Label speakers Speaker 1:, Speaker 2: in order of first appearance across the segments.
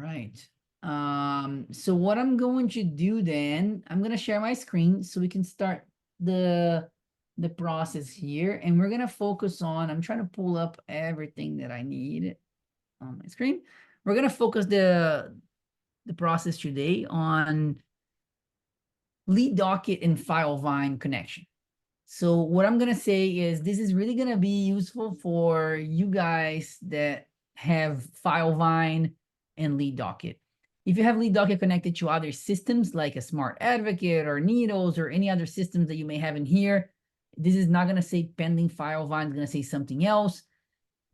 Speaker 1: right. So what I'm going to do then, I'm going to share my screen so we can start the process here. And we're going to focus on, I'm trying to pull up everything that I need on my screen. We're going to focus the process today on Lead Docket and Filevine connection. So what I'm going to say is this is really going to be useful for you guys that have Filevine and Lead Docket. If you have Lead Docket connected to other systems like a Smart Advocate or Needles or any other systems that you may have in here, this is not going to say pending Filevine, it's going to say something else.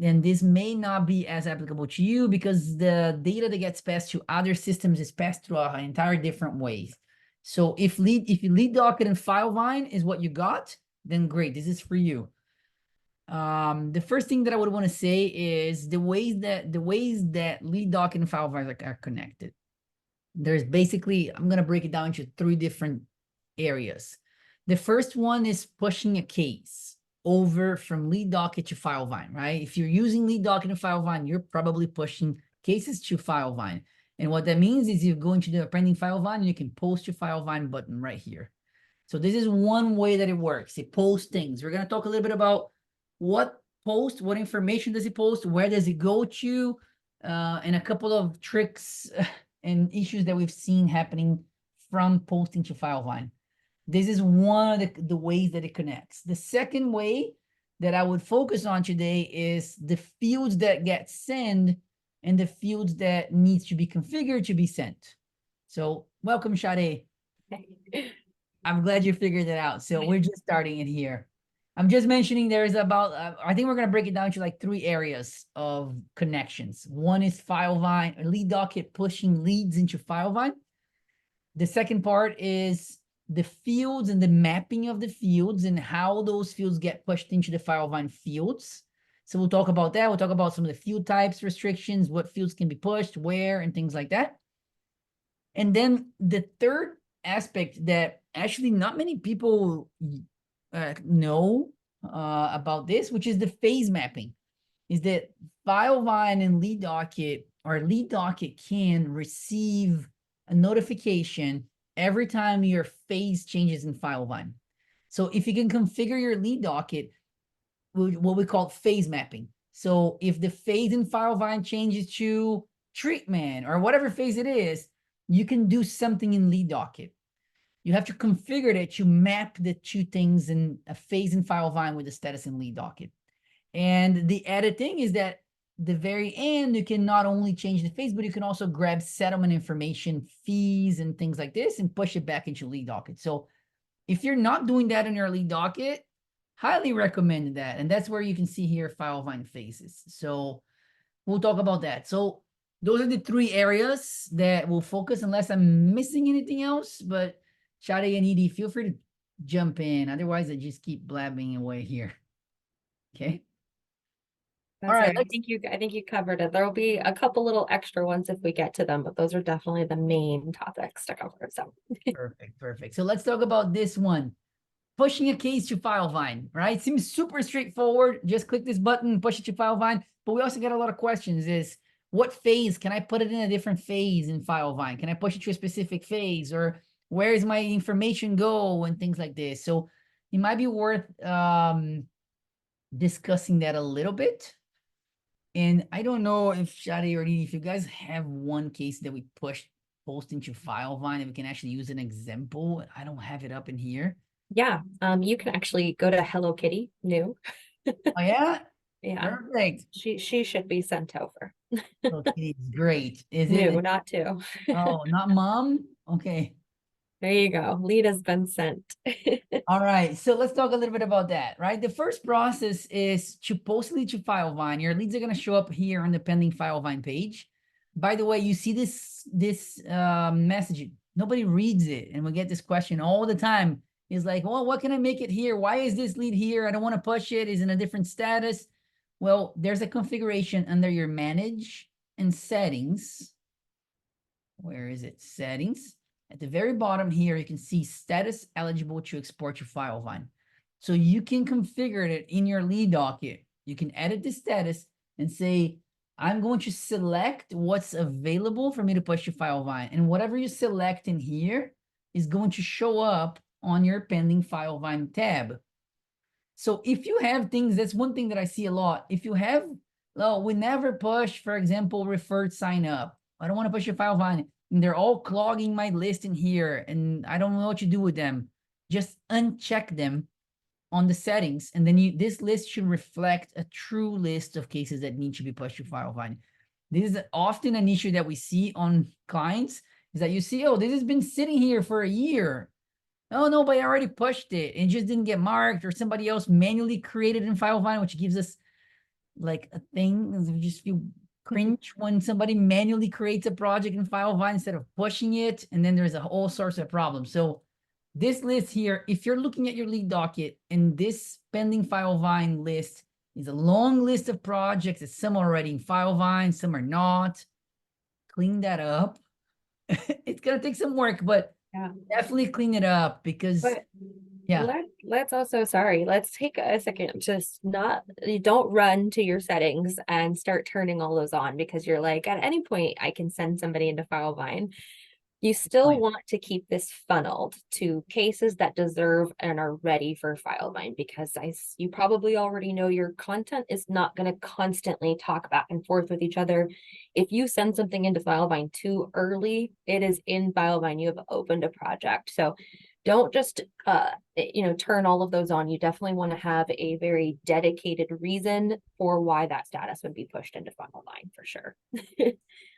Speaker 1: Then this may not be as applicable to you because the data that gets passed to other systems is passed through an entire different ways. So if Lead Docket and Filevine is what you got, then great, this is for you. The first thing that I would want to say is the ways that Lead Docket and Filevine are connected. There's basically, I'm going to break it down into 3 different areas. The first one is pushing a case over from Lead Docket to Filevine, right? If you're using Lead Docket and Filevine, you're probably pushing cases to Filevine. And what that means is you're going to do a pending Filevine, you can post your Filevine button right here. So this is one way that it works. It posts things. We're going to talk a little bit about what information does it post, where does it go to, and a couple of tricks and issues that we've seen happening from posting to Filevine. This is one of the ways that it connects. The second way that I would focus on today is the fields that get sent and the fields that needs to be configured to be sent. So welcome, Sade. I'm glad you figured it out. So we're just starting it here. I'm just mentioning there's about, I think we're going to break it down to like 3 areas of connections. One is Filevine, Lead Docket pushing leads into Filevine. The second part is the fields and the mapping of the fields and how those fields get pushed into the Filevine fields. So we'll talk about that. We'll talk about some of the field types, restrictions, what fields can be pushed, where, and things like that. And then the third aspect that actually not many people know about this, which is the phase mapping, is that Filevine and Lead Docket, or Lead Docket, can receive a notification every time your phase changes in Filevine. So if you can configure your Lead Docket, what we call phase mapping. So if the phase in Filevine changes to treatment or whatever phase it is, you can do something in Lead Docket. You have to configure it to map the 2 things in a phase in Filevine with the status in Lead Docket. And the added thing is that the very end, you can not only change the phase, but you can also grab settlement information, fees, and things like this, and push it back into Lead Docket. So if you're not doing that in your Lead Docket, highly recommend that. And that's where you can see here Filevine phases. So we'll talk about that. So those are the 3 areas that we'll focus, unless I'm missing anything else. But Shadi and Edie, feel free to jump in. Otherwise, I just keep blabbing away here. Okay.
Speaker 2: All right. I think you covered it. There will be a couple little extra ones if we get to them, but those are definitely the main topics to cover. So
Speaker 1: perfect. So let's talk about this one. Pushing a case to Filevine, right? Seems super straightforward. Just click this button, push it to Filevine. But we also get a lot of questions is, what phase? Can I put it in a different phase in Filevine? Can I push it to a specific phase? Or where is my information go? And things like this. So it might be worth discussing that a little bit. And I don't know if Shadi or Edie, if you guys have one case that we post into Filevine, and we can actually use an example. I don't have it up in here.
Speaker 2: Yeah, you can actually go to Hello Kitty new.
Speaker 1: Oh yeah?
Speaker 2: Yeah.
Speaker 1: Perfect.
Speaker 2: She should be sent over.
Speaker 1: Hello Kitty is great. Is
Speaker 2: new,
Speaker 1: it?
Speaker 2: not two.
Speaker 1: Oh, not mom? Okay.
Speaker 2: There you go. Lead has been sent.
Speaker 1: All right. So let's talk a little bit about that, right? The first process is to post lead to Filevine. Your leads are going to show up here on the pending Filevine page. By the way, you see this message. Nobody reads it. And we get this question all the time. It's like, well, what can I make it here? Why is this lead here? I don't want to push it. It's in a different status. Well, there's a configuration under your manage and settings. Where is it? Settings. At the very bottom here, you can see status eligible to export to Filevine. So you can configure it in your Lead Docket. You can edit the status and say, I'm going to select what's available for me to push to Filevine. And whatever you select in here is going to show up on your pending Filevine tab. So if you have things, that's one thing that I see a lot. If you have, well, we never push, for example, referred sign up. I don't want to push a Filevine, and they're all clogging my list in here, and I don't know what to do with them. Just uncheck them on the settings, and then this list should reflect a true list of cases that need to be pushed to Filevine. This is often an issue that we see on clients, is that you see, oh, this has been sitting here for a year. Oh, no, but I already pushed it and it just didn't get marked, or somebody else manually created in Filevine, which gives us like a thing. We just feel cringe when somebody manually creates a project in Filevine instead of pushing it. And then there's a whole sorts of problems. So this list here, if you're looking at your lead docket and this pending Filevine list is a long list of projects that some are already in Filevine, some are not, clean that up. It's going to take some work, but
Speaker 2: Yeah.
Speaker 1: definitely clean it up because
Speaker 2: But
Speaker 1: yeah.
Speaker 2: let's also, sorry, let's take a second, just not, you don't run to your settings and start turning all those on because you're like, at any point I can send somebody into Filevine. You still want to keep this funneled to cases that deserve and are ready for Filevine, because you probably already know your content is not going to constantly talk back and forth with each other. If you send something into Filevine too early, it is in Filevine. You have opened a project. So don't just turn all of those on. You definitely want to have a very dedicated reason for why that status would be pushed into Filevine for sure.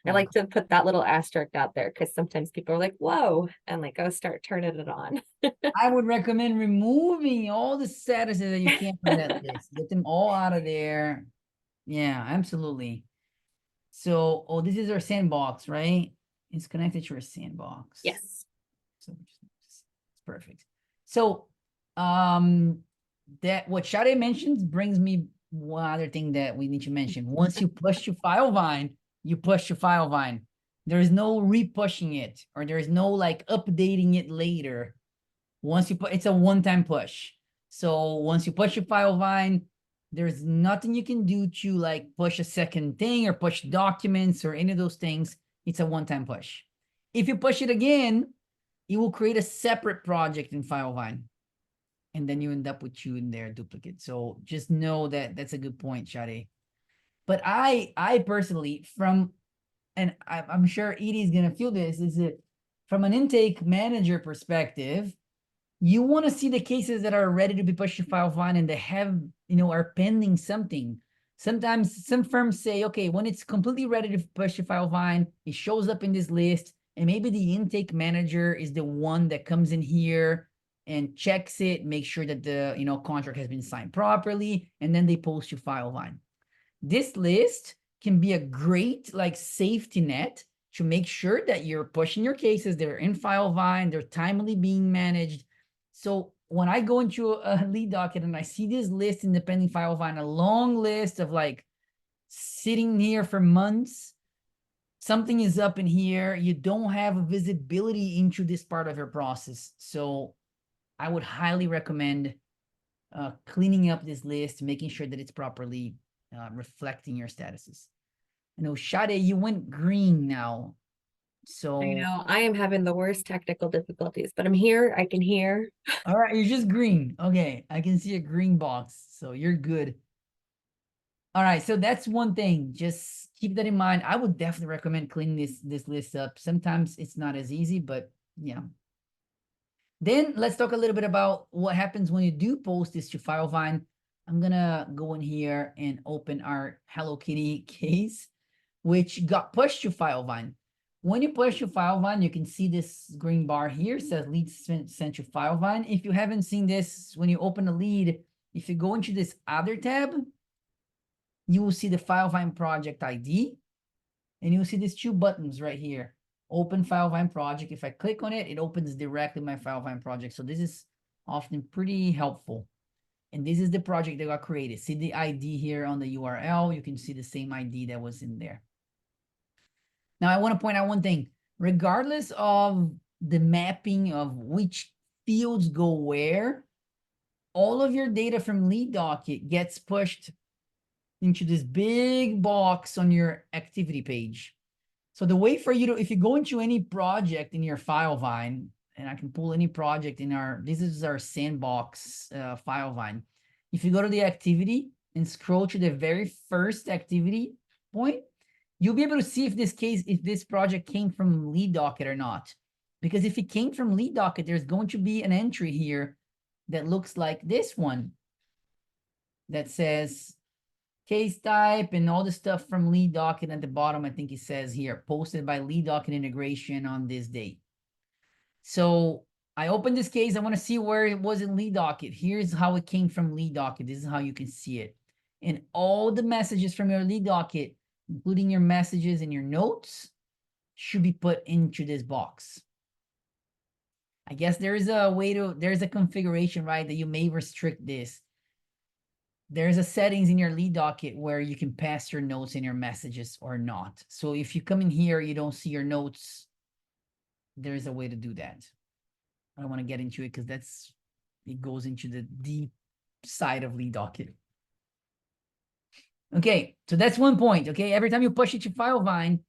Speaker 2: I like to put that little asterisk out there because sometimes people are like, whoa, and like, go start turning it on.
Speaker 1: I would recommend removing all the statuses that you can from that list. Get them all out of there. Yeah, absolutely. So, oh, this is our sandbox, right? It's connected to our sandbox.
Speaker 2: Yes.
Speaker 1: So it's perfect. So, that what Shade mentions brings me one other thing that we need to mention. Once you push to Filevine, you push to Filevine. There is no re-pushing it, or there is no like updating it later. Once you put, it's a one-time push. So once you push your Filevine, there's nothing you can do to like push a second thing or push documents or any of those things. It's a one-time push. If you push it again, it will create a separate project in Filevine. And then you end up with two in there duplicate. So just know that that's a good point, Shade. But I personally, and I'm sure Edie's going to feel this, is that from an intake manager perspective, you want to see the cases that are ready to be pushed to Filevine and they have, are pending something. Sometimes some firms say, okay, when it's completely ready to push to Filevine, it shows up in this list, and maybe the intake manager is the one that comes in here and checks it, make sure that the contract has been signed properly, and then they post to Filevine. This list can be a great like safety net to make sure that you're pushing your cases, they're in Filevine, they're timely being managed. So when I go into a lead docket and I see this list in the pending Filevine, a long list of like sitting here for months, something is up in here. You don't have a visibility into this part of your process. So I would highly recommend cleaning up this list, making sure that it's properly reflecting your statuses. I know, Shade, you went green now. So
Speaker 2: I know I am having the worst technical difficulties, but I'm here. I can hear.
Speaker 1: all right, you're just green. Okay, I can see a green box, so you're good. All right, so that's one thing. Just keep that in mind. I would definitely recommend cleaning this list up. Sometimes it's not as easy, but yeah. Then let's talk a little bit about what happens when you do post this to Filevine. I'm gonna go in here and open our Hello Kitty case, which got pushed to Filevine. When you push to Filevine, you can see this green bar here, says lead sent to Filevine. If you haven't seen this, when you open a lead, if you go into this other tab, you will see the Filevine project ID, and you'll see these two buttons right here. Open Filevine project. If I click on it, it opens directly my Filevine project. So this is often pretty helpful. And this is the project that got created. See the ID here on the URL. You can see the same ID that was in there. Now, I want to point out one thing. Regardless of the mapping of which fields go where, all of your data from Lead Docket gets pushed into this big box on your activity page. So the way for you to, if you go into any project in your Filevine, and I can pull any project in this is our sandbox Filevine. If you go to the activity and scroll to the very first activity point, you'll be able to see if this project came from Lead Docket or not. Because if it came from Lead Docket, there's going to be an entry here that looks like this one that says case type and all the stuff from Lead Docket at the bottom. I think it says here, posted by Lead Docket integration on this date. So I opened this case. I want to see where it was in Lead Docket. Here's how it came from Lead Docket. This is how you can see it. And all the messages from your Lead Docket, including your messages and your notes, should be put into this box. I guess there's a configuration, right, that you may restrict this. There's a settings in your Lead Docket where you can pass your notes and your messages or not. So if you come in here, you don't see your notes, there's a way to do that. I don't want to get into it because it goes into the deep side of Lead Docket. Okay, so that's one point. Okay, every time you push it to Filevine,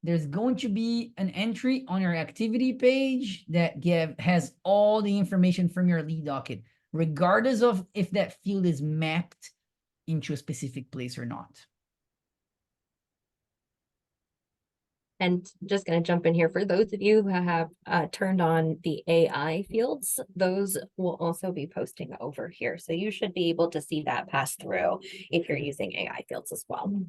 Speaker 1: there's going to be an entry on your activity page that has all the information from your Lead Docket, regardless of if that field is mapped into a specific place or not.
Speaker 2: And just going to jump in here for those of you who have turned on the AI fields, those will also be posting over here. So you should be able to see that pass through if you're using AI fields as well.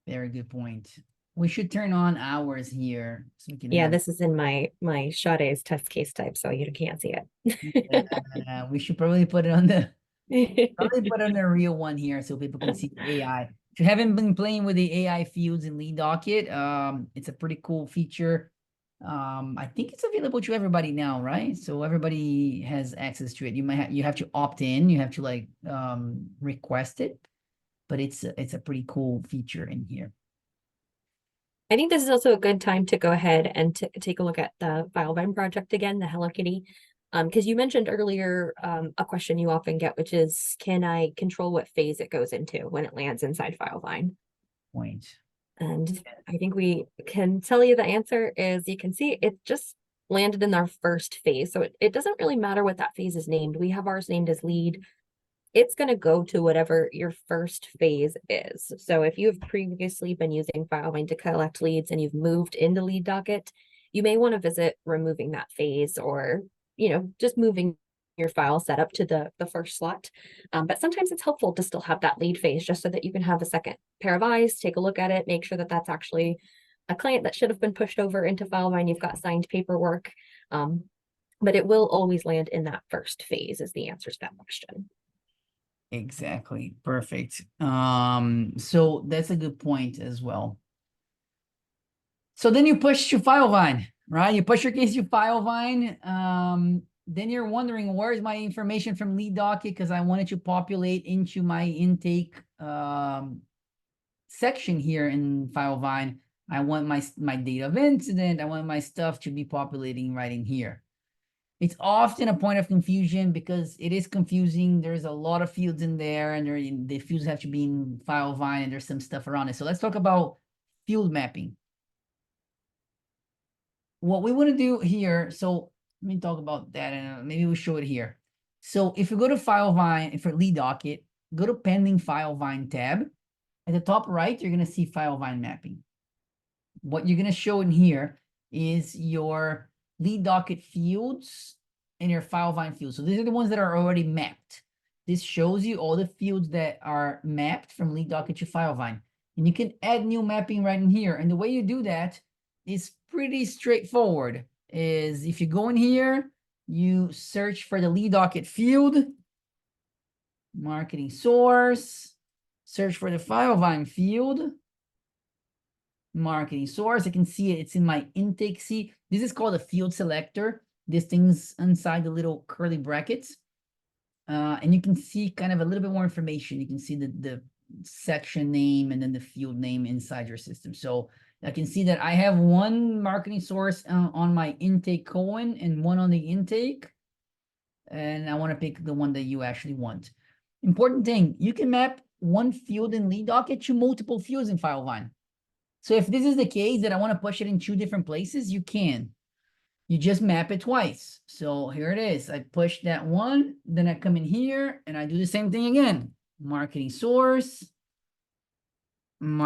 Speaker 1: Very good point. We should turn on hours here. So we can
Speaker 2: yeah, this is in my Sade's test case type, so you can't see it.
Speaker 1: we should probably put it on the real one here so people can see the AI. If you haven't been playing with the AI fields in Lead Docket, it's a pretty cool feature. I think it's available to everybody now, right? So everybody has access to it. You have to opt in, you have to like request it, but it's a pretty cool feature in here.
Speaker 2: I think this is also a good time to go ahead and take a look at the Filevine project again, the Hello Kitty. Because you mentioned earlier a question you often get, which is, can I control what phase it goes into when it lands inside Filevine?
Speaker 1: Point.
Speaker 2: And I think we can tell you the answer is, you can see it just landed in our first phase. So it doesn't really matter what that phase is named. We have ours named as lead. It's going to go to whatever your first phase is. So if you've previously been using Filevine to collect leads and you've moved into Lead Docket, you may want to visit removing that phase, or just moving your file setup to the first slot. But sometimes it's helpful to still have that lead phase just so that you can have a second pair of eyes, take a look at it, make sure that that's actually a client that should have been pushed over into Filevine. You've got signed paperwork, but it will always land in that first phase is the answer to that question.
Speaker 1: Exactly. Perfect. So that's a good point as well. So then you push to Filevine, right? You push your case to Filevine. Then you're wondering, where's my information from Lead Docket? Because I wanted to populate into my intake section here in Filevine. I want my date of incident. I want my stuff to be populating right in here. It's often a point of confusion because it is confusing. There's a lot of fields in there, and the fields have to be in Filevine, and there's some stuff around it. So let's talk about field mapping. What we want to do here, so let me talk about that, and maybe we'll show it here. So if you go to Filevine, for Lead Docket, go to Pending Filevine tab. At the top right, you're going to see Filevine mapping. What you're going to show in here is your Lead Docket fields and your Filevine fields. So these are the ones that are already mapped. This shows you all the fields that are mapped from Lead Docket to Filevine. And you can add new mapping right in here. And the way you do that is pretty straightforward. Is if you go in here, you search for the Lead Docket field, marketing source, search for the Filevine field, marketing source. I can see it. It's in my intake C. This is called a field selector. This thing's inside the little curly brackets. And you can see kind of a little bit more information. You can see the section name and then the field name inside your system. So I can see that I have one marketing source on my intake colon and one on the intake. And I want to pick the one that you actually want. Important thing, you can map one field in Lead Docket to multiple fields in Filevine. So if this is the case that I want to push it in 2 different places, you can. You just map it twice. So here it is. I push that one, then I come in here and I do the same thing again. Marketing source, and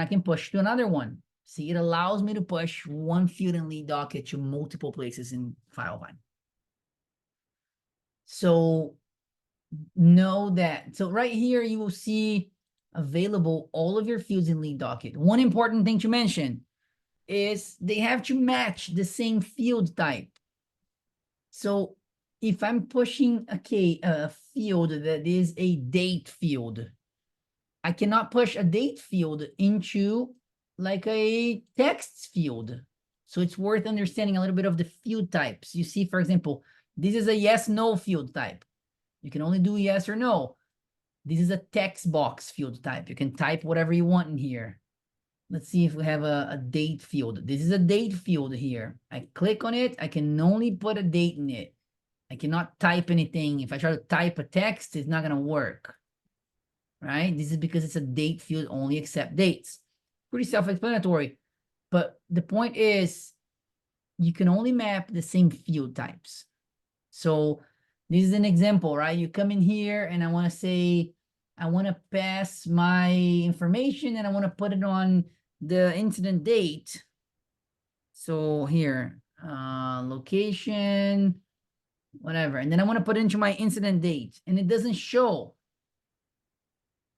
Speaker 1: I can push to another one. See, it allows me to push one field in Lead Docket to multiple places in Filevine. So know that. So right here, you will see available all of your fields in Lead Docket. One important thing to mention is they have to match the same field type. So if I'm pushing a field that is a date field, I cannot push a date field into like a text field. So it's worth understanding a little bit of the field types. You see, for example, this is a yes, no field type. You can only do yes or no. This is a text box field type. You can type whatever you want in here. Let's see if we have a date field. This is a date field here. I click on it. I can only put a date in it. I cannot type anything. If I try to type a text, it's not going to work. Right? This is because it's a date field, only accept dates. Pretty self-explanatory. But the point is, you can only map the same field types. So this is an example, right? You come in here and I want to say, I want to pass my information and I want to put it on the incident date. So here, location, whatever. And then I want to put into my incident date and it doesn't show.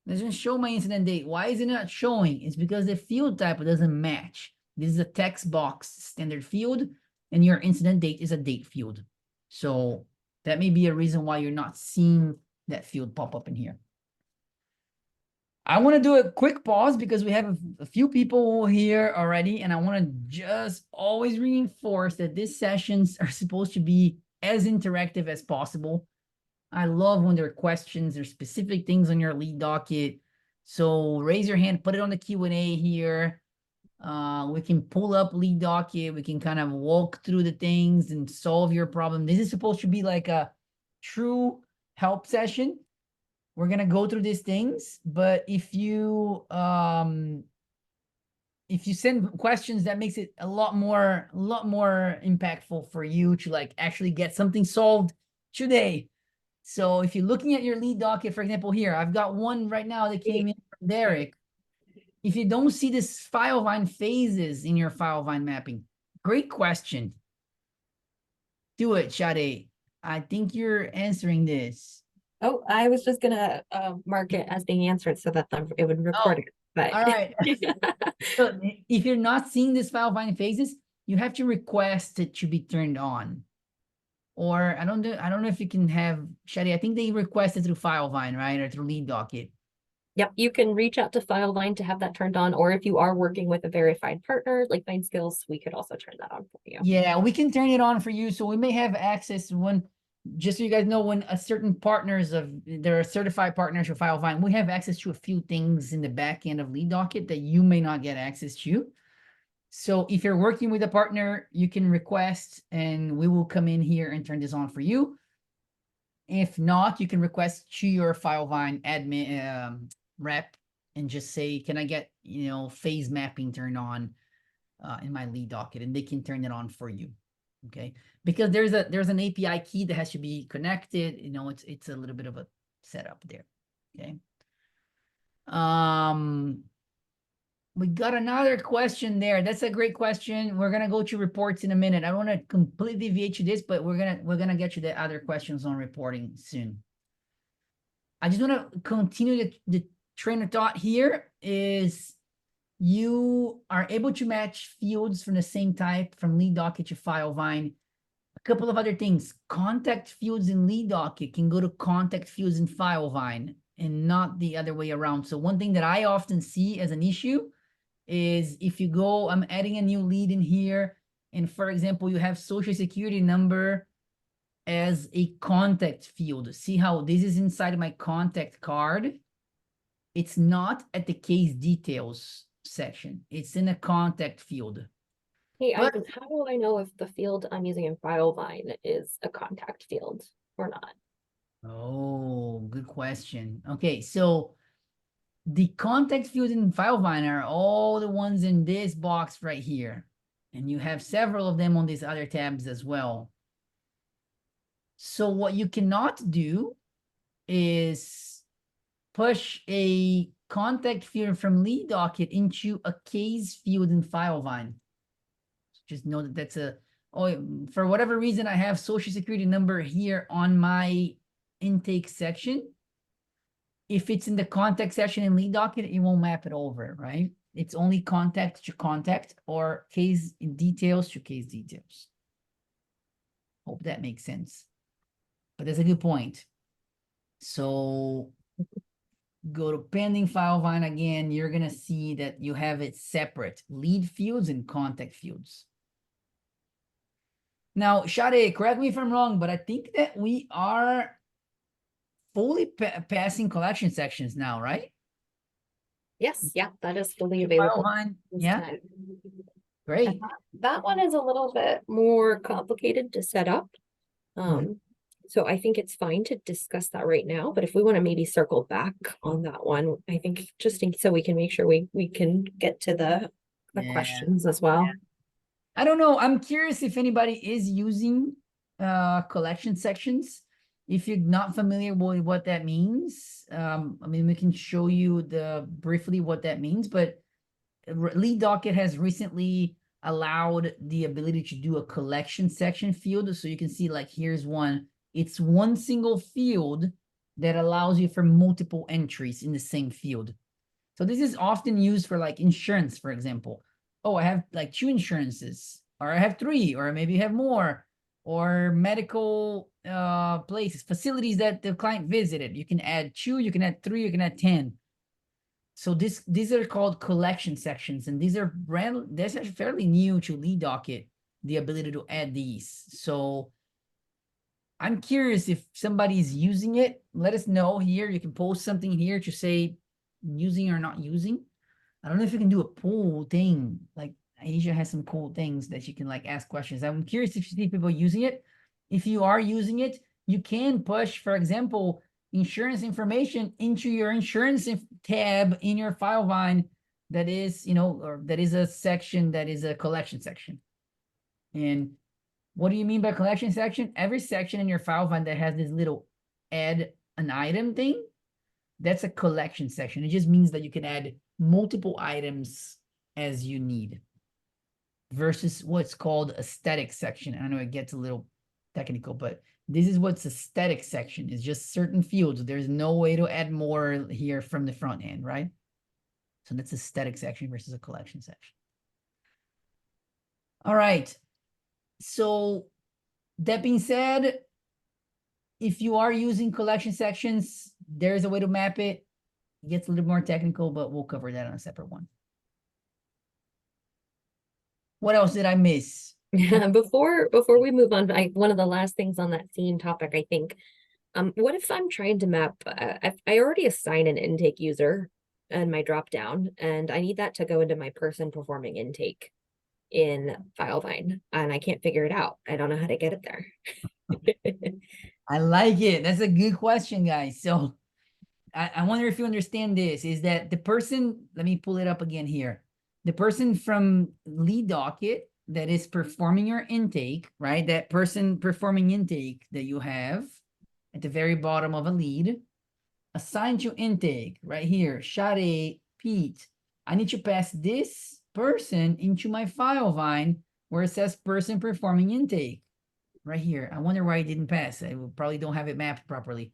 Speaker 1: It doesn't show my incident date. Why is it not showing? It's because the field type doesn't match. This is a text box standard field and your incident date is a date field. So that may be a reason why you're not seeing that field pop up in here. I want to do a quick pause because we have a few people here already, and I want to just always reinforce that these sessions are supposed to be as interactive as possible. I love when there are questions or specific things on your Lead Docket. So raise your hand, put it on the Q&A here. We can pull up Lead Docket. We can kind of walk through the things and solve your problem. This is supposed to be like a true help session. We're going to go through these things, but if you send questions, that makes it a lot more impactful for you to like actually get something solved today. So if you're looking at your Lead Docket, for example, here, I've got one right now that came in from Derek. If you don't see this Filevine phases in your Filevine mapping, great question. Do it, Sade. I think you're answering this.
Speaker 2: Oh, I was just gonna mark it as being answered so that it would record it. But
Speaker 1: all right. So if you're not seeing this Filevine phases, you have to request it to be turned on. Or I don't know if you can have Shadi. I think they requested through Filevine, right? Or through Lead Docket.
Speaker 2: Yep, you can reach out to Filevine to have that turned on, or if you are working with a verified partner like Find Skills, we could also turn that on for you.
Speaker 1: Yeah, we can turn it on for you. So we may have access when, just so you guys know, when a certain there are certified partners for Filevine, we have access to a few things in the back end of Lead Docket that you may not get access to. So if you're working with a partner, you can request and we will come in here and turn this on for you. If not, you can request to your Filevine admin rep and just say, can I get, phase mapping turned on in my Lead Docket, and they can turn it on for you. Okay, because there's an API key that has to be connected. It's a little bit of a setup there. Okay. We got another question there. That's a great question. We're gonna go to reports in a minute. I don't want to completely deviate you this, but we're gonna get you the other questions on reporting soon. I just want to continue the train of thought here is you are able to match fields from the same type from Lead Docket to Filevine. A couple of other things. Contact fields in Lead Docket can go to contact fields in Filevine and not the other way around. So one thing that I often see as an issue is if you go, I'm adding a new lead in here, and for example, you have social security number as a contact field. See how this is inside my contact card? It's not at the case details section. It's in a contact field.
Speaker 2: Hey, Ivan, how do I know if the field I'm using in Filevine is a contact field or not?
Speaker 1: Oh, good question. Okay, so the contact fields in Filevine are all the ones in this box right here. And you have several of them on these other tabs as well. So what you cannot do is push a contact field from Lead Docket into a case field in Filevine. Just know that that's a, oh, for whatever reason, I have social security number here on my intake section. If it's in the contact section in Lead Docket, it won't map it over, right? It's only contact to contact or case details to case details. Hope that makes sense. But that's a good point. So go to pending Filevine again, you're gonna see that you have it separate, lead fields and contact fields. Now, Shade, correct me if I'm wrong, but I think that we are fully passing collection sections now, right?
Speaker 2: Yes, yeah, that is fully
Speaker 1: In
Speaker 2: available.
Speaker 1: Filevine,
Speaker 2: this
Speaker 1: yeah,
Speaker 2: time.
Speaker 1: great.
Speaker 2: That one is a little bit more complicated to set up.
Speaker 1: Mhm.
Speaker 2: So I think it's fine to discuss that right now, but if we want to maybe circle back on that one, I think so we can make sure we can get to the
Speaker 1: Yeah.
Speaker 2: questions as well.
Speaker 1: I don't know. I'm curious if anybody is using collection sections. If you're not familiar with what that means, I mean, we can show you briefly what that means, but Lead Docket has recently allowed the ability to do a collection section field. So you can see, like, here's one. It's one single field that allows you for multiple entries in the same field. So this is often used for like insurance, for example. Oh, I have like 2 insurances, or I have 3, or maybe you have more, or medical places, facilities that the client visited. You can add 2, you can add 3, you can add 10. So these are called collection sections, and these are that's actually fairly new to Lead Docket, the ability to add these. So I'm curious if somebody's using it. Let us know here. You can post something here to say using or not using. I don't know if you can do a poll thing. Like Asia has some cool things that you can like ask questions. I'm curious if you see people using it. If you are using it, you can push, for example, insurance information into your insurance tab in your Filevine that is, or that is a section that is a collection section. And what do you mean by collection section? Every section in your Filevine that has this little add an item thing, that's a collection section. It just means that you can add multiple items as you need versus what's called a static section. I know it gets a little technical, but this is what's a static section. It's just certain fields. There's no way to add more here from the front end, right? So that's a static section versus a collection section. All right. So that being said, if you are using collection sections, there's a way to map it. It gets a little more technical, but we'll cover that on a separate one. What else did I miss?
Speaker 2: Before we move on, one of the last things on that same topic, I think, what if I'm trying to map, I already assign an intake user in my drop down, and I need that to go into my person performing intake in Filevine, and I can't figure it out. I don't know how to get it there.
Speaker 1: I like it. That's a good question, guys. So I wonder if you understand this, is that the person, let me pull it up again here. The person from Lead Docket that is performing your intake, right? That person performing intake that you have at the very bottom of a lead, assigned to intake right here, Shade, Pete. I need to pass this person into my Filevine where it says person performing intake right here. I wonder why it didn't pass. I probably don't have it mapped properly.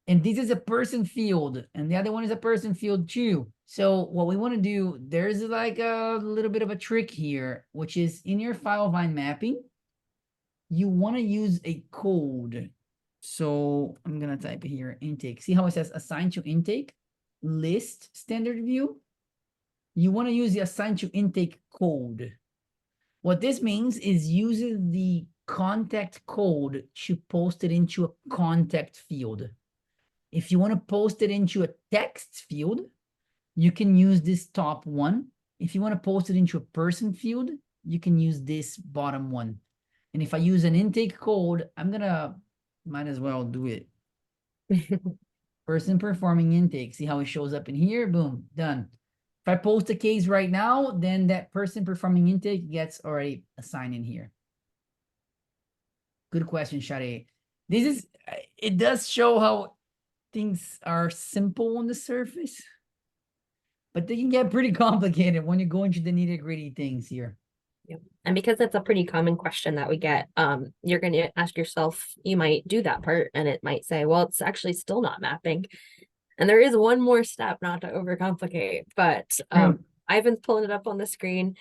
Speaker 1: And this is a person field, and the other one is a person field too. So what we want to do, there's like a little bit of a trick here, which is in your Filevine mapping, you want to use a code. So I'm going to type here, intake. See how it says assign to intake, list standard view? You want to use the assign to intake code. What this means is using the contact code to post it into a contact field. If you want to post it into a text field, you can use this top one. If you want to post it into a person field, you can use this bottom one. And if I use an intake code, might as well do it Person performing intake. See how it shows up in here? Boom, done. If I post a case right now, then that person performing intake gets already assigned in here. Good question, Shade. This is, it does show how things are simple on the surface, but they can get pretty complicated when you go into the nitty-gritty things here.
Speaker 2: Yep. And because that's a pretty common question that we get, you're going to ask yourself, you might do that part and it might say, well, it's actually still not mapping. And there is one more step, not to overcomplicate, but Ivan's pulling it up on the screen.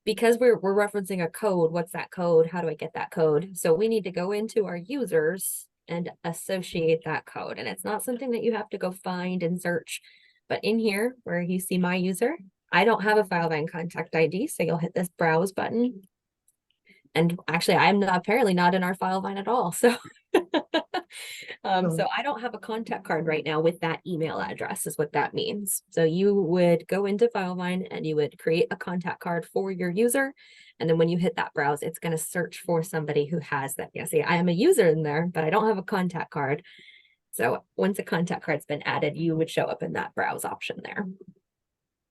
Speaker 2: Because we're referencing a code, what's that code? How do I get that code? So we need to go into our users and associate that code. And it's not something that you have to go find and search. But in here, where you see my user, I don't have a Filevine contact ID. So you'll hit this browse button. And actually, I'm apparently not in our Filevine at all. So so I don't have a contact card right now with that email address is what that means. So you would go into Filevine and you would create a contact card for your user. And then when you hit that browse, it's going to search for somebody who has that. Yeah, see, I am a user in there, but I don't have a contact card. So once a contact card's been added, you would show up in that browse option there.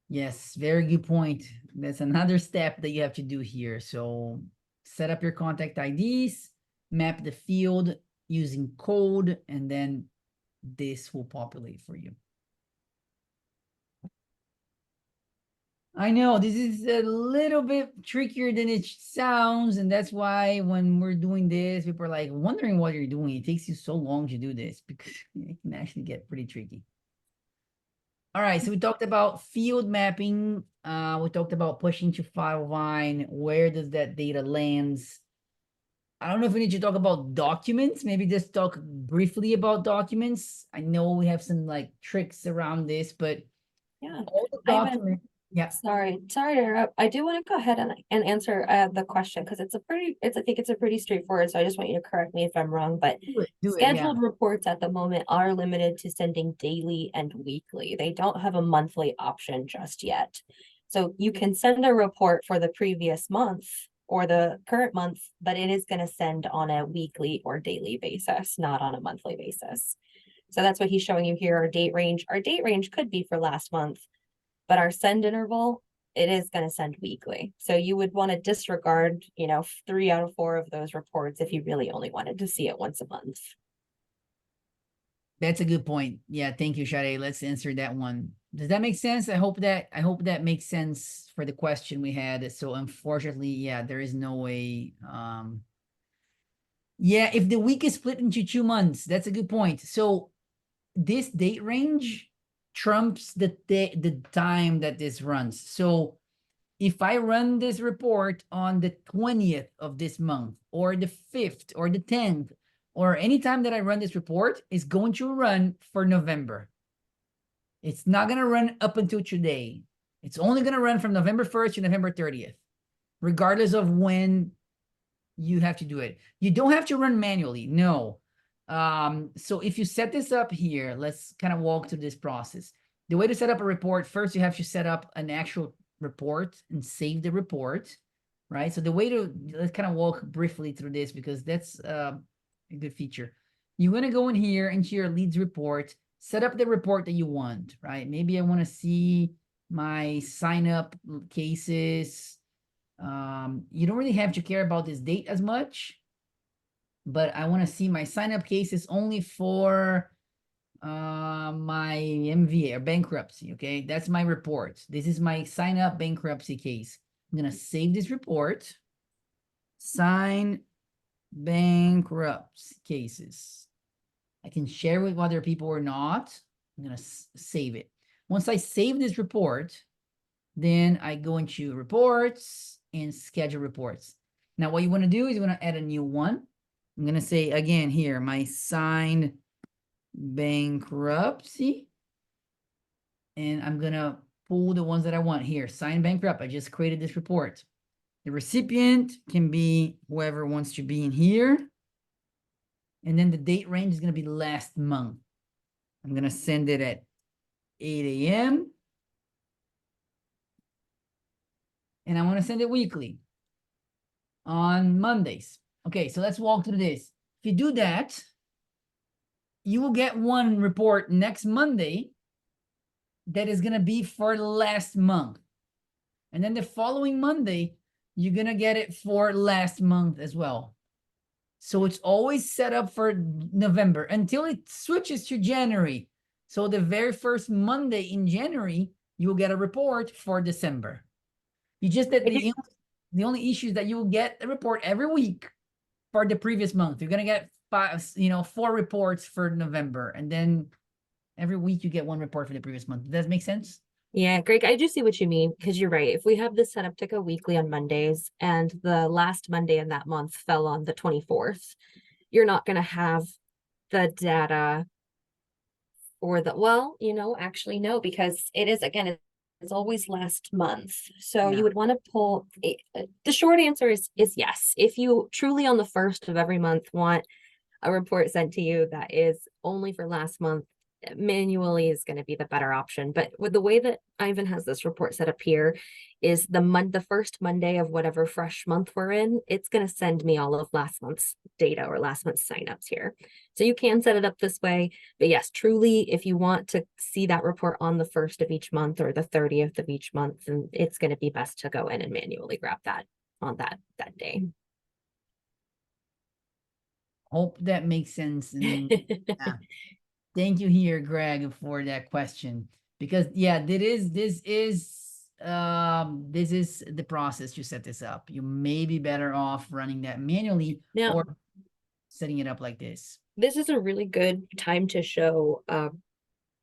Speaker 1: Yes, very good point. That's another step that you have to do here. So set up your contact IDs, map the field using code, and then this will populate for you. I know this is a little bit trickier than it sounds, and that's why when we're doing this, people are like wondering what you're doing. It takes you so long to do this because it can actually get pretty tricky. All right, so we talked about field mapping. We talked about pushing to Filevine. Where does that data lands? I don't know if we need to talk about documents. Maybe just talk briefly about documents. I know we have some like tricks around this, but
Speaker 2: yeah,
Speaker 1: all the documents. Yeah.
Speaker 2: Sorry to interrupt. I do want to go ahead and answer the question because it's I think it's a pretty straightforward. So I just want you to correct me if I'm wrong, but scheduled reports at the moment are limited to sending daily and weekly. They don't have a monthly option just yet. So you can send a report for the previous month or the current month, but it is going to send on a weekly or daily basis, not on a monthly basis. So that's what he's showing you here, our date range. Our date range could be for last month, but our send interval, it is going to send weekly. So you would want to disregard, 3 out of 4 of those reports if you really only wanted to see it once a month.
Speaker 1: That's a good point. Yeah, thank you, Shade. Let's answer that one. Does that make sense? I hope that makes sense for the question we had. So unfortunately, yeah, there is no way. Yeah, if the week is split into 2 months, that's a good point. So this date range trumps the time that this runs. So if I run this report on the 20th of this month, or the 5th, or the 10th, or any time that I run this report, is going to run for November. It's not going to run up until today. It's only going to run from November 1st to November 30th, regardless of when you have to do it. You don't have to run manually, no. So if you set this up here, let's kind of walk through this process. The way to set up a report, first you have to set up an actual report and save the report, right? So the way to, let's kind of walk briefly through this because that's a good feature. You're going to go in here into your leads report, set up the report that you want, right? Maybe I want to see my sign up cases. You don't really have to care about this date as much, but I want to see my sign up cases only for my MVA or bankruptcy. Okay, that's my report. This is my sign up bankruptcy case. I'm gonna save this report. Sign bankruptcy cases. I can share with other people or not. I'm gonna save it. Once I save this report, then I go into reports and schedule reports. Now, what you want to do is you want to add a new one. I'm going to say again here, my signed bankruptcy. And I'm going to pull the ones that I want here. Signed bankrupt. I just created this report. The recipient can be whoever wants to be in here. And then the date range is going to be last month. I'm going to send it at 8 a.m. And I want to send it weekly on Mondays. Okay, so let's walk through this. If you do that, you will get one report next Monday that is going to be for last month. And then the following Monday, you're going to get it for last month as well. So it's always set up for November until it switches to January. So the very first Monday in January, you will get a report for December. You just that the only issue is that you will get a report every week for the previous month. You're gonna get 4 reports for November, and then every week you get 1 report for the previous month. Does that make sense?
Speaker 2: Yeah, Greg, I do see what you mean, because you're right. If we have this set up to go weekly on Mondays and the last Monday in that month fell on the 24th, you're not going to have the data for the, well, actually no, because it is, again, it's always last month. So
Speaker 1: Yeah.
Speaker 2: you would want to pull, the short answer is yes. If you truly on the first of every month want a report sent to you that is only for last month, manually is going to be the better option. But with the way that Ivan has this report set up here is the first Monday of whatever fresh month we're in, it's going to send me all of last month's data or last month's signups here. So you can set it up this way. But yes, truly, if you want to see that report on the 1st of each month or the 30th of each month, then it's going to be best to go in and manually grab that on that day.
Speaker 1: Hope that makes sense. And yeah. Thank you here, Greg, for that question. Because yeah, this is the process to set this up. You may be better off running that manually
Speaker 2: Now,
Speaker 1: or setting it up like this.
Speaker 2: this is a really good time to show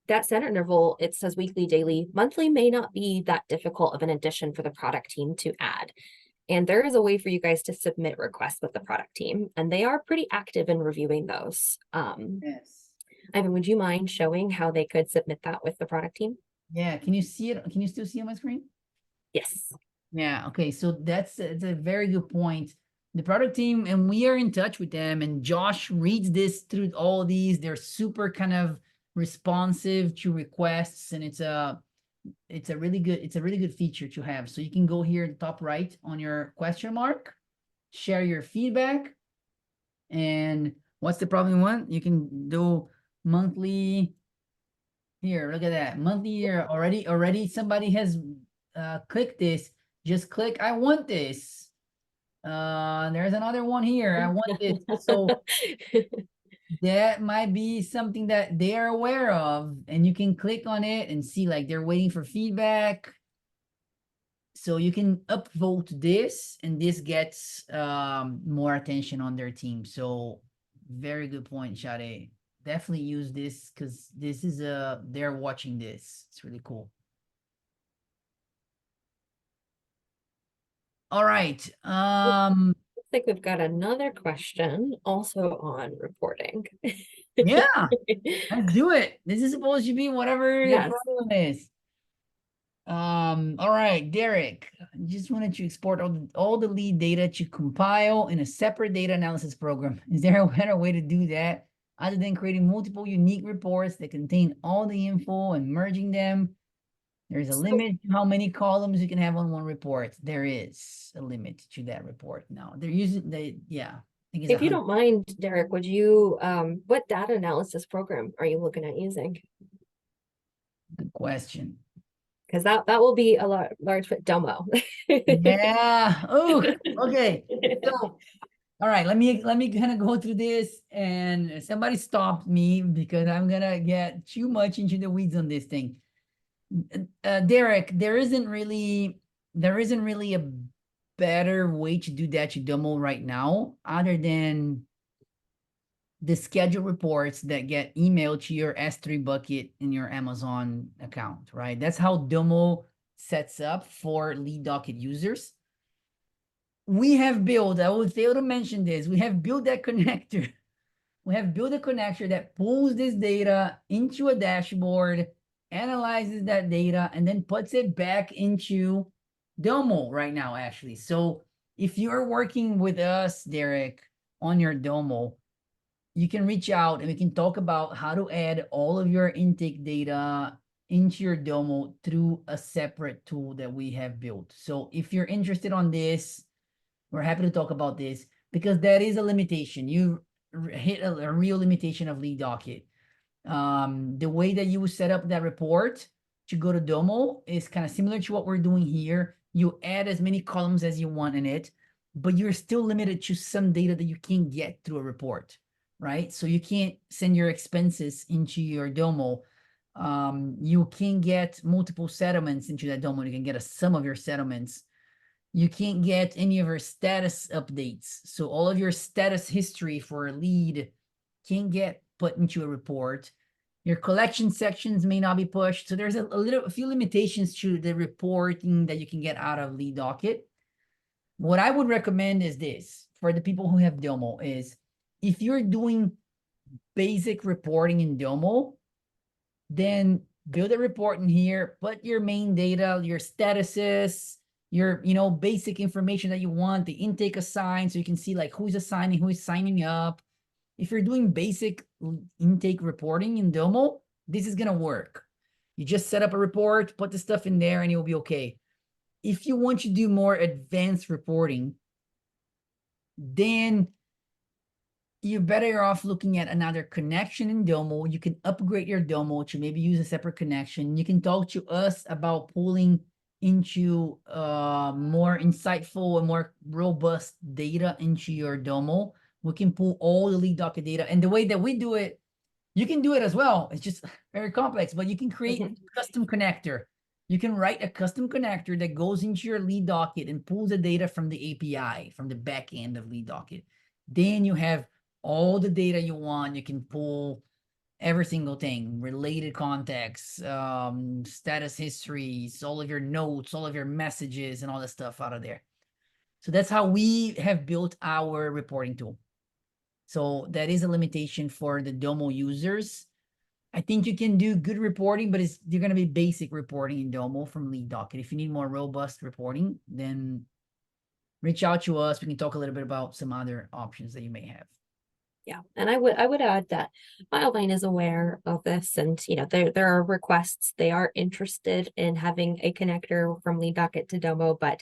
Speaker 2: that center interval. It says weekly, daily, monthly may not be that difficult of an addition for the product team to add. And there is a way for you guys to submit requests with the product team, and they are pretty active in reviewing those.
Speaker 1: Yes.
Speaker 2: Ivan, would you mind showing how they could submit that with the product team?
Speaker 1: Yeah, can you see it? Can you still see on my screen?
Speaker 2: Yes.
Speaker 1: Yeah, okay, so it's a very good point. The product team, and we are in touch with them, and Josh reads this through all these. They're super kind of responsive to requests, and it's a really good feature to have. So you can go here at the top right on your question mark, share your feedback, and what's the problem one? You can do monthly. Here, look at that. Monthly year already somebody has clicked this. Just click I want this. There's another one here. I want this. So that might be something that they are aware of, and you can click on it and see like they're waiting for feedback. So you can upvote this, and this gets more attention on their team. So very good point, Shade. Definitely use this because this is they're watching this. It's really cool. All right.
Speaker 2: Looks like we've got another question also on reporting.
Speaker 1: Yeah, let's do it. This is supposed to be whatever the
Speaker 2: Yes.
Speaker 1: problem is. All right, Derek. I just wanted to export all the lead data to compile in a separate data analysis program. Is there a better way to do that other than creating multiple unique reports that contain all the info and merging them? There's a limit to how many columns you can have on one report. There is a limit to that report now. They're using yeah. I think it's
Speaker 2: If you don't mind, Derek, would you, what data analysis program are you looking at using?
Speaker 1: Good question.
Speaker 2: Because that will be a large fit Domo.
Speaker 1: Yeah. Oh, okay. So, all right, let me kind of go through this, and somebody stopped me because I'm gonna get too much into the weeds on this thing. Derek, there isn't really a better way to do that to Domo right now, other than the schedule reports that get emailed to your S3 bucket in your Amazon account, right? That's how Domo sets up for Lead Docket users. We have built, I would fail to mention this, we have built that connector. We have built a connector that pulls this data into a dashboard, analyzes that data, and then puts it back into Domo right now, actually. So if you're working with us, Derek, on your Domo, you can reach out and we can talk about how to add all of your intake data into your Domo through a separate tool that we have built. So if you're interested on this, we're happy to talk about this because that is a limitation. You hit a real limitation of Lead Docket. The way that you set up that report to go to Domo is kind of similar to what we're doing here. You add as many columns as you want in it, but you're still limited to some data that you can't get through a report, right? So you can't send your expenses into your Domo. You can get multiple settlements into that Domo. You can get a sum of your settlements. You can't get any of your status updates. So all of your status history for a lead can't get put into a report. Your collection sections may not be pushed. So there's a few limitations to the reporting that you can get out of Lead Docket. What I would recommend is this for the people who have Domo is if you're doing basic reporting in Domo, then build a report in here, put your main data, your statuses, your, basic information that you want, the intake assigned, so you can see like who's assigning, who is signing up. If you're doing basic intake reporting in Domo, this is gonna work. You just set up a report, put the stuff in there, and you'll be okay. If you want to do more advanced reporting, then you're better off looking at another connection in Domo. You can upgrade your Domo to maybe use a separate connection. You can talk to us about pulling into more insightful and more robust data into your Domo. We can pull all the Lead Docket data. And the way that we do it, you can do it as well. It's just very complex, but you can create a custom connector. You can write a custom connector that goes into your Lead Docket and pulls the data from the API, from the back end of Lead Docket. Then you have all the data you want. You can pull every single thing, related contexts, status histories, all of your notes, all of your messages, and all that stuff out of there. So that's how we have built our reporting tool. So that is a limitation for the Domo users. I think you can do good reporting, but you're going to be basic reporting in Domo from Lead Docket. If you need more robust reporting, then reach out to us. We can talk a little bit about some other options that you may have.
Speaker 2: Yeah, and I would add that Filevine is aware of this, and there are requests. They are interested in having a connector from Lead Docket to Domo, but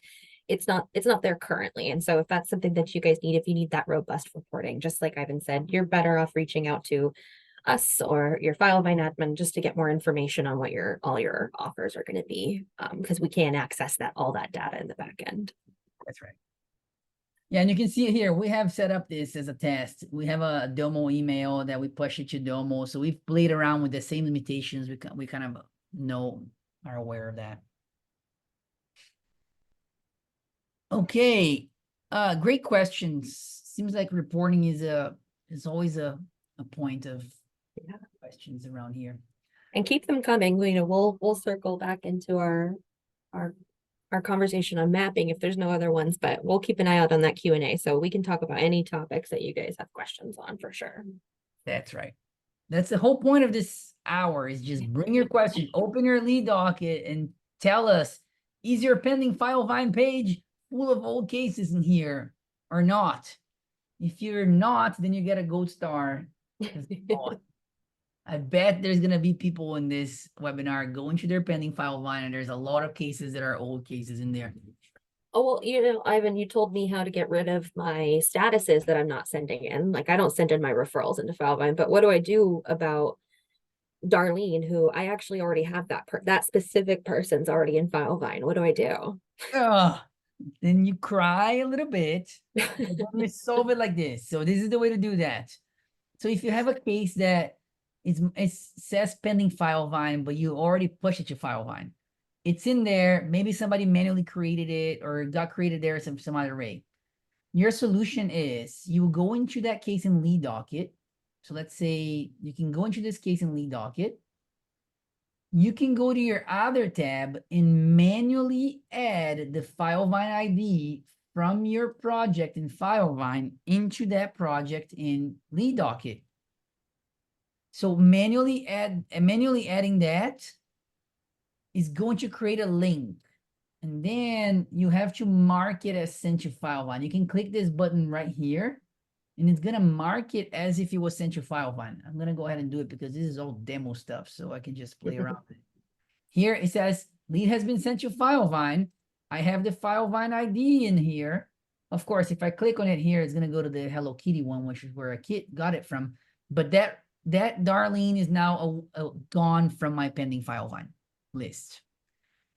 Speaker 2: it's not there currently. And so if that's something that you guys need, if you need that robust reporting, just like Ivan said, you're better off reaching out to us or your Filevine admin just to get more information on what all your offers are going to be, because we can access all that data in the back end.
Speaker 1: That's right. Yeah, and you can see it here. We have set up this as a test. We have a Domo email that we push it to Domo. So we've played around with the same limitations. We kind of are aware of that. Okay, great questions. Seems like reporting is always a point of questions around here.
Speaker 2: And keep them coming. We'll circle back into our conversation on mapping if there's no other ones, but we'll keep an eye out on that Q&A so we can talk about any topics that you guys have questions on for sure.
Speaker 1: That's right. That's the whole point of this hour is just bring your question, open your Lead Docket and tell us, is your pending Filevine page full of old cases in here or not? If you're not, then you get a gold star. I bet there's going to be people in this webinar going to their pending Filevine, and there's a lot of cases that are old cases in there.
Speaker 2: Oh, well, Ivan, you told me how to get rid of my statuses that I'm not sending in. Like, I don't send in my referrals into Filevine, but what do I do about Darlene, who I actually already have that specific person's already in Filevine? What do I do?
Speaker 1: Then you cry a little bit. Then we solve it like this. So this is the way to do that. So if you have a case that it says pending Filevine, but you already pushed it to Filevine, it's in there. Maybe somebody manually created it or got created there some other way. Your solution is you will go into that case in Lead Docket. So let's say you can go into this case in Lead Docket. You can go to your other tab and manually add the Filevine ID from your project in Filevine into that project in Lead Docket. So manually adding that is going to create a link. And then you have to mark it as sent to Filevine. You can click this button right here, and it's going to mark it as if it was sent to Filevine. I'm going to go ahead and do it because this is all demo stuff, so I can just play around with it. Here it says, lead has been sent to Filevine. I have the Filevine ID in here. Of course, if I click on it here, it's going to go to the Hello Kitty one, which is where a kid got it from. But that that Darlene is now gone from my pending Filevine list.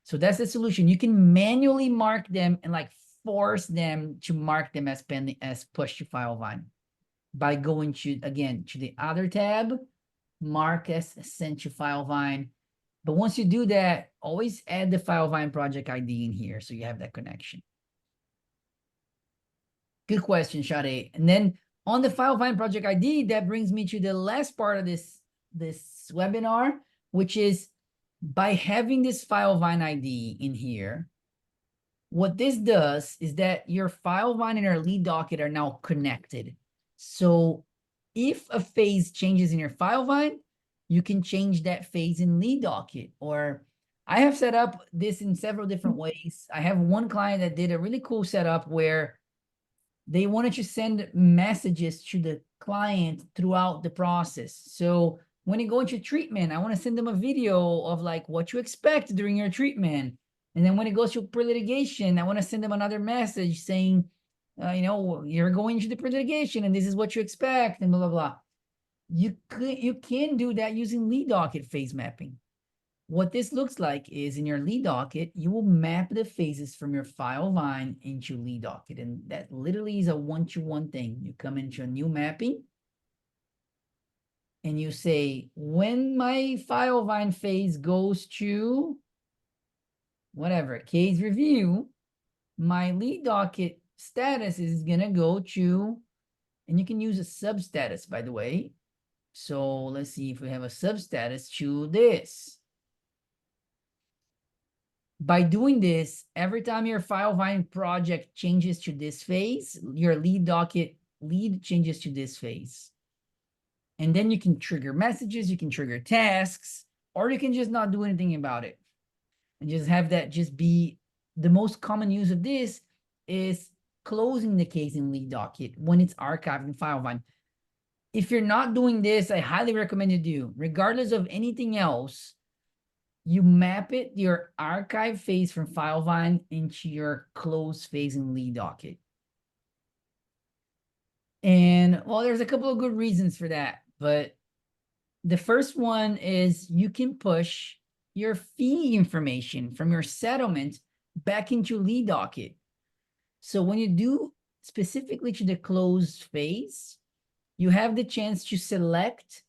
Speaker 1: So that's the solution. You can manually mark them and like force them to mark them as pending, as push to Filevine by going to, again, to the other tab, mark as sent to Filevine. But once you do that, always add the Filevine project ID in here so you have that connection. Good question, Shade. And then on the Filevine project ID, that brings me to the last part of this webinar, which is by having this Filevine ID in here, what this does is that your Filevine and your lead docket are now connected. So if a phase changes in your Filevine, you can change that phase in lead docket. Or I have set up this in several different ways. I have one client that did a really cool setup where they wanted to send messages to the client throughout the process. So when you go into treatment, I want to send them a video of like what you expect during your treatment. And then when it goes to pre-litigation, I want to send them another message saying, you know, you're going into the pre-litigation and this is what you expect and blah, blah, blah. You can do that using lead docket phase mapping. What this looks like is in your lead docket, you will map the phases from your Filevine into lead docket. And that literally is a one-to-one thing. You come into a new mapping and you say, when my Filevine phase goes to whatever, case review, my lead docket status is going to go to, and you can use a substatus, by the way. So let's see if we have a substatus to this. By doing this, every time your Filevine project changes to this phase, your lead docket lead changes to this phase. And then you can trigger messages, you can trigger tasks, or you can just not do anything about it. And just have that just be the most common use of this is closing the case in lead docket when it's archived in Filevine. If you're not doing this, I highly recommend you do. Regardless of anything else, you map it, your archive phase from Filevine into your close phase in lead docket. And well, there's a couple of good reasons for that, but the first one is you can push your fee information from your settlement back into lead docket. So when you do specifically to the closed phase, you have the chance to select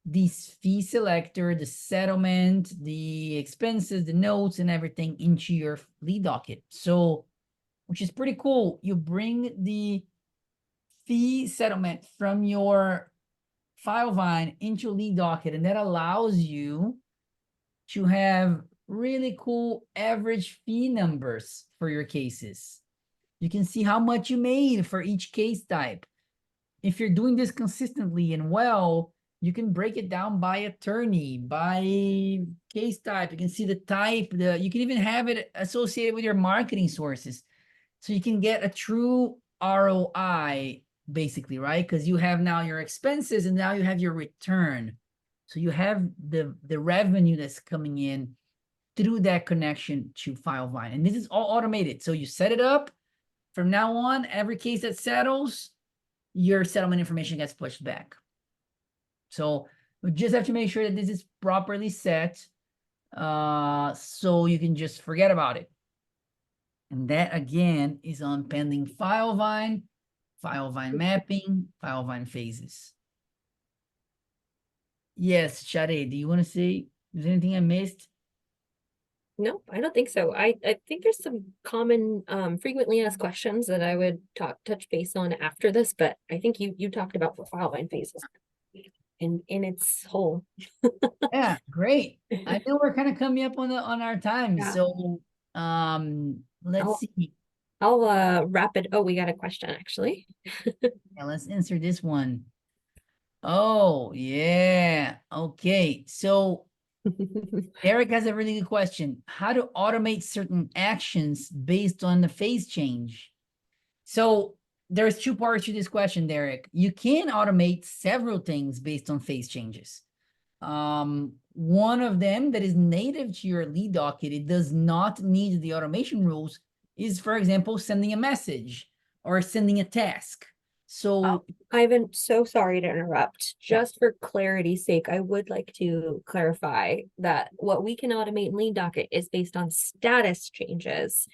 Speaker 1: this fee selector, the settlement, the expenses, the notes, and everything into your lead docket. So, which is pretty cool. You bring the fee settlement from your Filevine into lead docket, and that allows you to have really cool average fee numbers for your cases. You can see how much you made for each case type. If you're doing this consistently and well, you can break it down by attorney, by case type. You can see the type, you can even have it associated with your marketing sources. So you can get a true ROI, basically, right? Because you have now your expenses and now you have your return. So you have the revenue that's coming in through that connection to Filevine. And this is all automated. So you set it up. From now on, every case that settles, your settlement information gets pushed back. So we just have to make sure that this is properly set so you can just forget about it. And that, again, is on pending Filevine, Filevine mapping, Filevine phases. Yes, Shade, do you want to say, is there anything I missed?
Speaker 2: No, I don't think so. I think there's some common frequently asked questions that I would touch base on after this, but I think you talked about the Filevine phases in its whole.
Speaker 1: Yeah, great. I know we're kind of coming up on our time.
Speaker 2: Yeah.
Speaker 1: So let's see.
Speaker 2: I'll wrap it. Oh, we got a question actually.
Speaker 1: Yeah, let's answer this one. Oh, yeah. Okay. So Eric has a really good question. How to automate certain actions based on the phase change? So there's two parts to this question, Derek. You can automate several things based on phase changes. One of them that is native to your lead docket, it does not need the automation rules, is, for example, sending a message or sending a task. So
Speaker 2: Ivan, so sorry to interrupt.
Speaker 1: yeah,
Speaker 2: Just for clarity's sake, I would like to clarify that what we can automate in Lead Docket is based on status changes,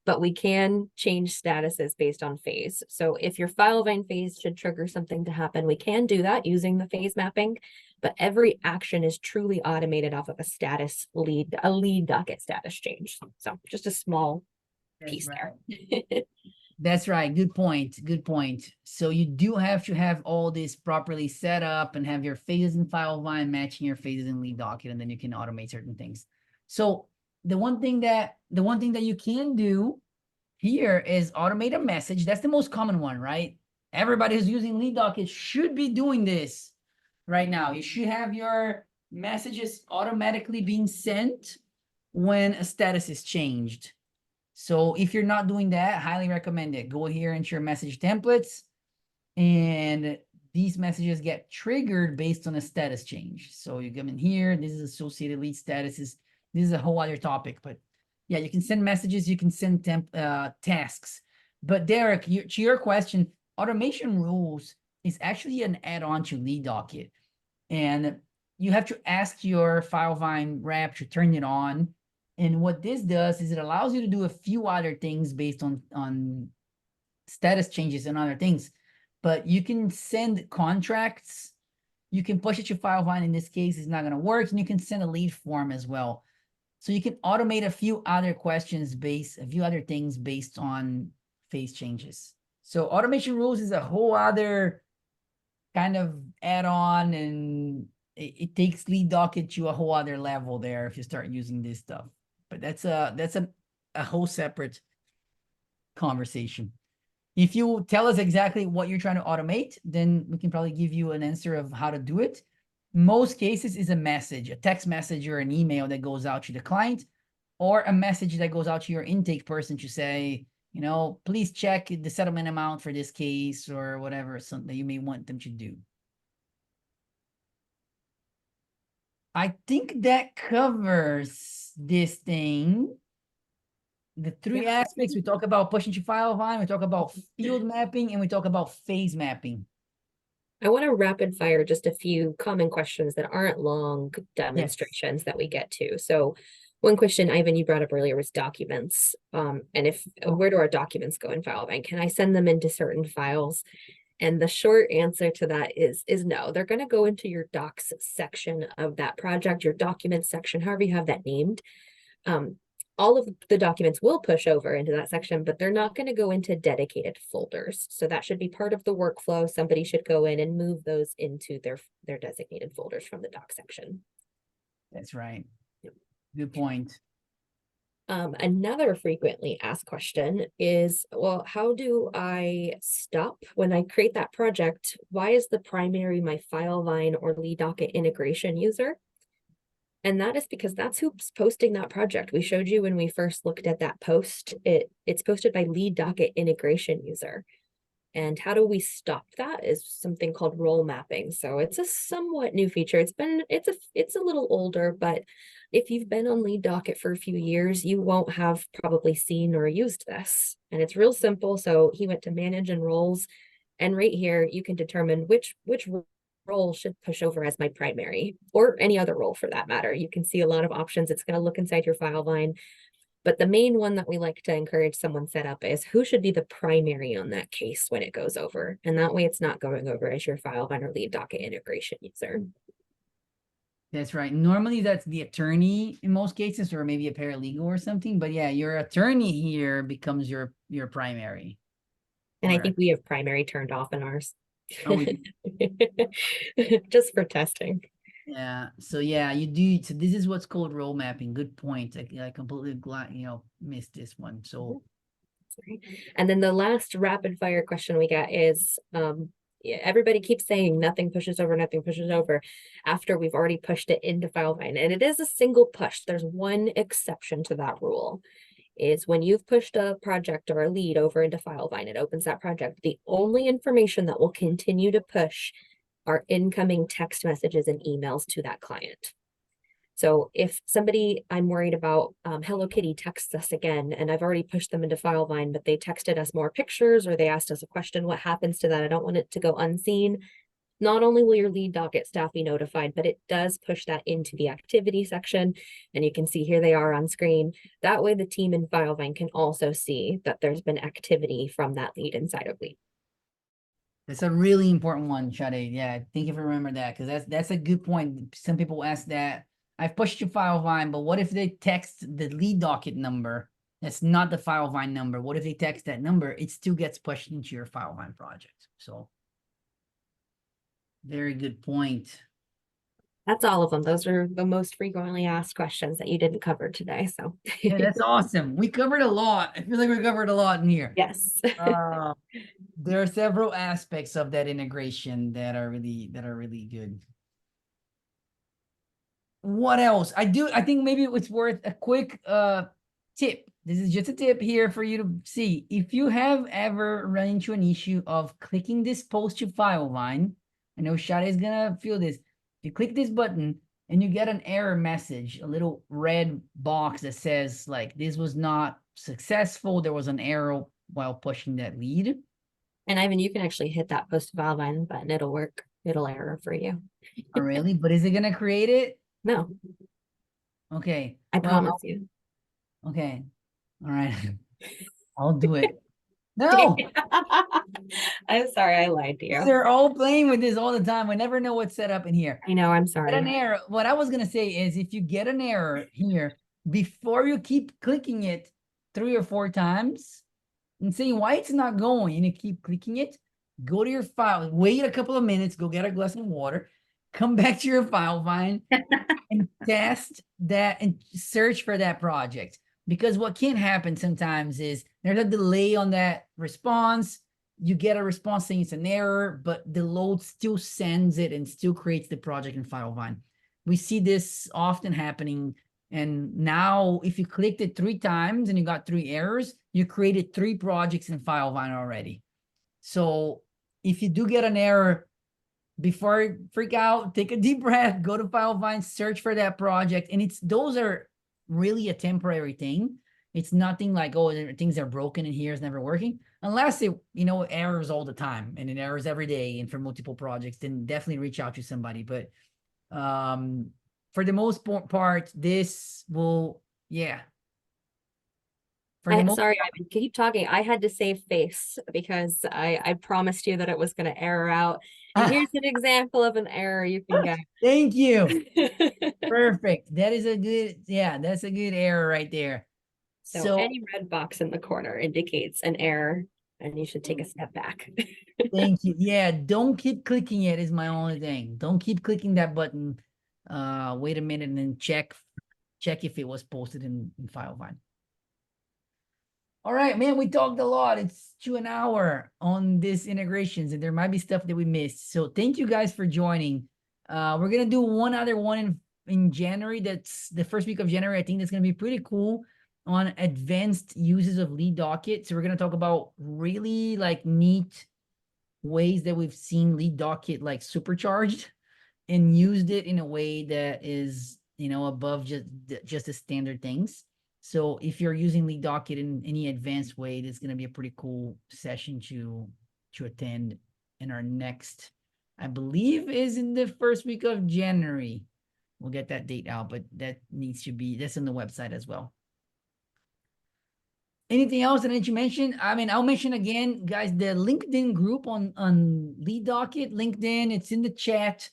Speaker 2: but we can change statuses based on phase. So if your Filevine phase should trigger something to happen, we can do that using the phase mapping, but every action is truly automated off of a Lead Docket status change. So just a small
Speaker 1: that's
Speaker 2: piece
Speaker 1: right.
Speaker 2: there.
Speaker 1: That's right. Good point. Good point. So you do have to have all this properly set up and have your phases in Filevine matching your phases in Lead Docket, and then you can automate certain things. So the one thing that you can do here is automate a message. That's the most common one, right? Everybody who's using Lead Docket should be doing this right now. You should have your messages automatically being sent when a status is changed. So if you're not doing that, highly recommend it. Go here into your message templates, and these messages get triggered based on a status change. So you come in here, this is associated lead statuses. This is a whole other topic, but yeah, you can send messages, you can send tasks. But Derek, to your question, automation rules is actually an add-on to Lead Docket. And you have to ask your Filevine rep to turn it on. And what this does is it allows you to do a few other things based on status changes and other things. But you can send contracts. You can push it to Filevine. In this case, it's not going to work. And you can send a lead form as well. So you can automate a few other things based on phase changes. So automation rules is a whole other kind of add-on, and it takes Lead Docket to a whole other level there if you start using this stuff. But that's a whole separate conversation. If you tell us exactly what you're trying to automate, then we can probably give you an answer of how to do it. Most cases is a message, a text message or an email that goes out to the client, or a message that goes out to your intake person to say, please check the settlement amount for this case or whatever, something that you may want them to do. I think that covers this thing. The three aspects, we talk about pushing to Filevine, we talk about field mapping, and we talk about phase mapping.
Speaker 2: I want to rapid fire just a few common questions that aren't long demonstrations
Speaker 1: Yes.
Speaker 2: that we get to. So one question, Ivan, you brought up earlier was documents. And where do our documents go in Filevine? Can I send them into certain files? And the short answer to that is no. They're going to go into your docs section of that project, your documents section, however you have that named. All of the documents will push over into that section, but they're not going to go into dedicated folders. So that should be part of the workflow. Somebody should go in and move those into their designated folders from the doc section.
Speaker 1: That's right. Yep. Good point.
Speaker 2: Another frequently asked question is, well, how do I stop when I create that project? Why is the primary my Filevine or Lead Docket integration user? And that is because that's who's posting that project. We showed you when we first looked at that post, it's posted by Lead Docket integration user. And how do we stop that is something called role mapping. So it's a somewhat new feature. It's a little older, but if you've been on Lead Docket for a few years, you won't have probably seen or used this. And it's real simple. So he went to manage and roles. And right here, you can determine which role should push over as my primary, or any other role for that matter. You can see a lot of options. It's going to look inside your Filevine. But the main one that we like to encourage someone set up is who should be the primary on that case when it goes over. And that way it's not going over as your Filevine or Lead Docket integration user.
Speaker 1: That's right. Normally that's the attorney in most cases, or maybe a paralegal or something. But yeah, your attorney here becomes your primary.
Speaker 2: And I think we have primary turned off in ours.
Speaker 1: Oh,
Speaker 2: just for testing.
Speaker 1: Yeah. So yeah, you do. So this is what's called role mapping. Good point. I completely missed this one. So.
Speaker 2: And then the last rapid fire question we got is, everybody keeps saying nothing pushes over after we've already pushed it into Filevine. And it is a single push. There's one exception to that rule. Is when you've pushed a project or a lead over into Filevine, it opens that project. The only information that will continue to push are incoming text messages and emails to that client. So if somebody I'm worried about, Hello Kitty texts us again, and I've already pushed them into Filevine, but they texted us more pictures or they asked us a question, what happens to that? I don't want it to go unseen. Not only will your lead docket staff be notified, but it does push that into the activity section. And you can see here they are on screen. That way the team in Filevine can also see that there's been activity from that lead inside of Lead.
Speaker 1: That's a really important one, Sade. Yeah, thank you for remembering that, because that's a good point. Some people ask that. I've pushed to Filevine, but what if they text the lead docket number? That's not the Filevine number. What if they text that number? It still gets pushed into your Filevine project. So very good point.
Speaker 2: That's all of them. Those are the most frequently asked questions that you didn't cover today. So
Speaker 1: Yeah, that's awesome. We covered a lot. I feel like we covered a lot in here.
Speaker 2: yes.
Speaker 1: There are several aspects of that integration that are really good. What else? I think maybe it's worth a quick tip. This is just a tip here for you to see. If you have ever run into an issue of clicking this post to Filevine, I know Shada is gonna feel this. You click this button and you get an error message, a little red box that says like this was not successful. There was an error while pushing that lead.
Speaker 2: And Ivan, you can actually hit that post Filevine button. It'll work. It'll error for you.
Speaker 1: Oh, really? But is it gonna create it?
Speaker 2: No,
Speaker 1: Okay.
Speaker 2: I
Speaker 1: Well,
Speaker 2: promise you.
Speaker 1: okay. All right. I'll do it. No,
Speaker 2: I'm sorry, I lied to you.
Speaker 1: they're all playing with this all the time. We never know what's set up in here.
Speaker 2: I know, I'm
Speaker 1: Get an
Speaker 2: sorry.
Speaker 1: error. What I was gonna say is if you get an error here, before you keep clicking it 3 or 4 times and saying why it's not going, and you keep clicking it, go to your file, wait a couple of minutes, go get a glass of water, come back to your Filevine and test that and search for that project. Because what can happen sometimes is there's a delay on that response. You get a response saying it's an error, but the load still sends it and still creates the project in Filevine. We see this often happening. And now if you clicked it 3 times and you got 3 errors, you created 3 projects in Filevine already. So if you do get an error, before you freak out, take a deep breath, go to Filevine, search for that project. And those are really a temporary thing. It's nothing like, oh, things are broken in here, it's never working. Unless it, errors all the time and it errors every day and for multiple projects, then definitely reach out to somebody. But for the most part, this will, yeah.
Speaker 2: Sorry, Ivan, keep talking. I had to save face because I promised you that it was going to error out. And here's an example of an error you can get.
Speaker 1: Thank you. Perfect. That is that's a good error right there.
Speaker 2: So any red box in the corner indicates an error and you should take a step back.
Speaker 1: Thank you. Yeah, don't keep clicking it is my only thing. Don't keep clicking that button. Wait a minute and then check if it was posted in Filevine. All right, man, we talked a lot. It's to an hour on this integrations, and there might be stuff that we missed. So thank you guys for joining. We're gonna do one other one in January. That's the first week of January. I think that's gonna be pretty cool on advanced uses of Lead Docket. So we're gonna talk about really like neat ways that we've seen Lead Docket like supercharged and used it in a way that is, above just the standard things. So if you're using Lead Docket in any advanced way, that's going to be a pretty cool session to attend in our next, I believe, is in the first week of January. We'll get that date out, but that's on the website as well. Anything else that you mentioned? I mean, I'll mention again, guys, the LinkedIn group on Lead Docket, LinkedIn, it's in the chat.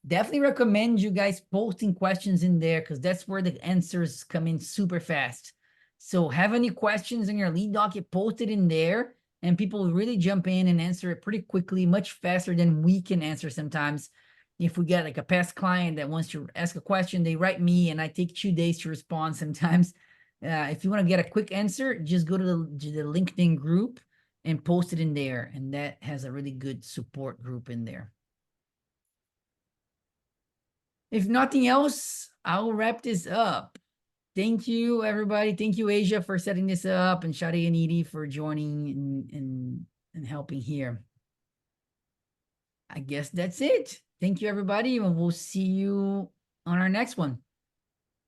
Speaker 1: Definitely recommend you guys posting questions in there because that's where the answers come in super fast. So have any questions in your Lead Docket, post it in there and people really jump in and answer it pretty quickly, much faster than we can answer sometimes. If we get like a past client that wants to ask a question, they write me and I take 2 days to respond sometimes. If you want to get a quick answer, just go to the LinkedIn group and post it in there. And that has a really good support group in there. If nothing else, I'll wrap this up. Thank you, everybody. Thank you, Asia, for setting this up, and Shadi and Edie for joining and helping here. I guess that's it. Thank you, everybody, and we'll see you on our next one.